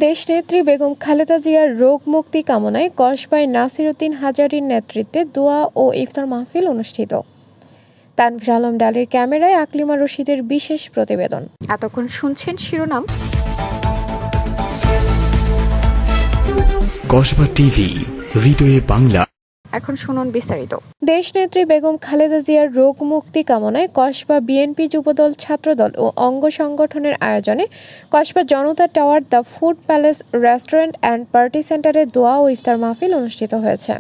দেশনেত্রী বেগম খালেদা জিয়ার রোগ মুক্তি কামনায় কসবায় নাসিরউদ্দিন হাজারীর নেতৃত্বে দোয়া ও ইফতার মাহফিল অনুষ্ঠিত। তানভীর আলম ডালের ক্যামেরায় আকলিমা রশিদের বিশেষ প্রতিবেদন। এতক্ষণ শুনছেন শিরোনাম। কসবা টিভি, হৃদয়ে বাংলা। এখন শুনুন বিস্তারিত। দেশনেত্রী বেগম খালেদা জিয়ার রোগ মুক্তি কামনায় কসবা বিএনপি যুবদল, ছাত্রদল ও অঙ্গ সংগঠনের আয়োজনে Kasba Janata tower the food palace restaurant and party সেন্টারে দোয়া ও ইফতার মাহফিল অনুষ্ঠিত হয়েছে।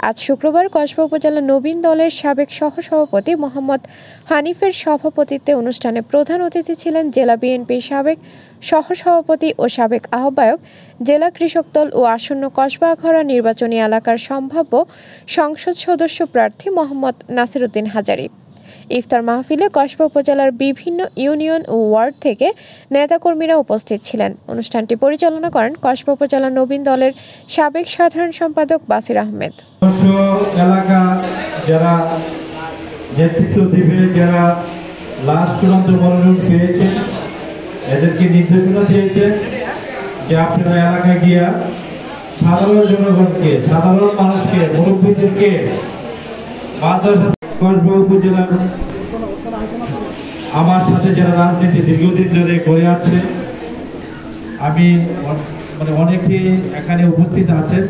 আজ শুক্রবার কসবা উপজেলা নবীন দলের সাবেক সহসভাপতি মোহাম্মদ হানিফের সভাপতিত্বে অনুষ্ঠানে প্রধান অতিথি ছিলেন জেলা বিএনপির সাবেক সহসভাপতি ও সাবেক আহ্বায়ক, জেলা কৃষক দল ও আসন্ন কসবা আখাউড়া নির্বাচনী এলাকার সম্ভাব্য সংসদ সদস্য প্রার্থী মোহাম্মদ নাসিরউদ্দিন হাজারী। ইফতার মাহফিলে কসবা উপজেলার বিভিন্ন ইউনিয়ন ও ওয়ার্ড থেকে নেতাকর্মীরা উপস্থিত ছিলেন। অনুষ্ঠানটি পরিচালনা করেন কসবা উপজেলা নবীন দলের সাবেক সাধারণ সম্পাদক বাসির আহমেদ। এলাকা যারা নেতৃত্ব দিবে, যারা লাস্ট চূড়ান্ত মনোনয়ন পেয়েছে, এদেরকে নির্দেশনা দিয়েছে যে আপনারা এলাকায় গিয়া সাধারণ জনগণকে, সাধারণ মানুষকে, মুরব্বীদেরকে মাদ্রাসা কসবা উপজেলার আমার সাথে যারা রাজনীতি দীর্ঘদিন ধরে করে আসছে, আমি অনেকেই এখানে উপস্থিত আছেন,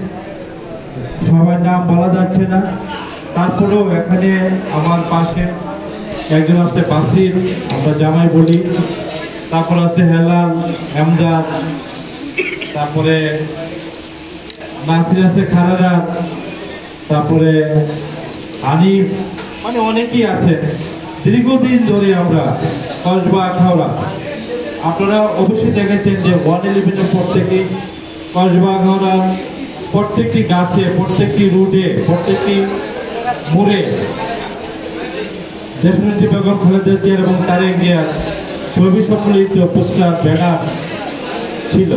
সবার নাম বলা যাচ্ছে না, তারপরেও এখানে আমার পাশে একজন আছে বাসির, আমরা জামাই বলি, তারপর আছে হেলাল, হেমদাদ, তারপরে নাসির আছে খারারা, তারপরে হানিফ, অনেকেই আছে। দীর্ঘদিন ধরে আমরা কসবা আখাউড়া, আপনারা অবশ্যই দেখেছেন যে 111-এর পর থেকে কসবা আখাউড়া প্রত্যেকটি গাছে, প্রত্যেকটি রুটে, প্রত্যেকটি মোড়ে দেশনেত্রী বেগম খালেদা জিয়ার এবং তারেক জিয়ার ছবি সম্বলিত পোস্টার, ব্যানার ছিল।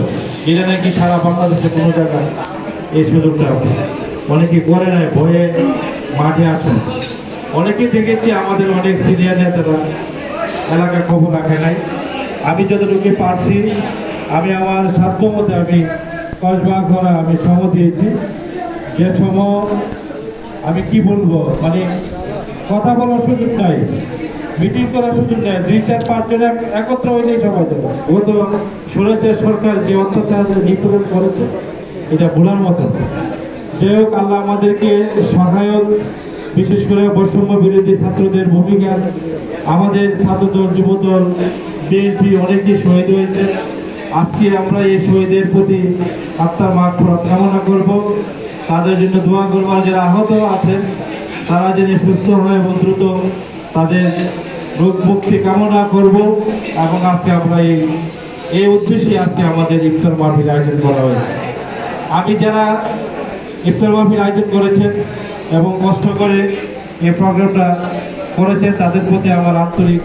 এটা নাকি সারা বাংলাদেশে কোনো জায়গায় এই সুযোগটা অনেকে করে নাই, ভয়ে মাঠে আসেন। অনেকে দেখেছি আমাদের অনেক সিনিয়র নেতারা এলাকার খবর রাখে নাই। আমি যতটুকু পারছি, আমি আমার সাধ্য মতো আমি কসবা আখাউড়া আমি সম দিয়েছি। যে সময় আমি কি বলবো, কথা বলার সুযোগ নাই, মিটিং করার সুযোগ নাই, 2-4-5 জন একত্র হইলেই সবাই দেবে। ও তো শুনেছে সরকার যে অত্যাচার নিপীড়ন করেছে, এটা ভোলার মতো। যাই হোক, আল্লাহ আমাদেরকে সহায়ক, বিশেষ করে বৈষম্য বিরোধী ছাত্রদের ভূমিকা, আমাদের ছাত্রদল, যুবদল, বিএনপি অনেকেই শহীদ হয়েছে। আজকে আমরা এই শহীদের প্রতি আত্মার মাগফিরাত কামনা করব, তাদের জন্য দোয়া করব। আর যারা আহত আছেন তারা যেন সুস্থ হয় এবং দ্রুত তাদের রোগ মুক্তি কামনা করব। এবং আজকে আমরা এই উদ্দেশ্যে আজকে আমাদের ইফতার মাহফিল আয়োজন করা হয়েছে। আমি যারা ইফতার মাহফিল আয়োজন করেছেন এবং কষ্ট করে এই প্রোগ্রামটা করেছেন, তাদের প্রতি আমার আন্তরিক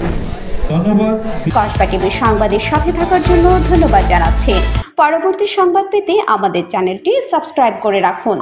ধন্যবাদ। কসবা টিভির সংবাদের সাথে থাকার জন্য ধন্যবাদ জানাচ্ছি। পরবর্তী সংবাদ পেতে আমাদের চ্যানেলটি সাবস্ক্রাইব করে রাখুন।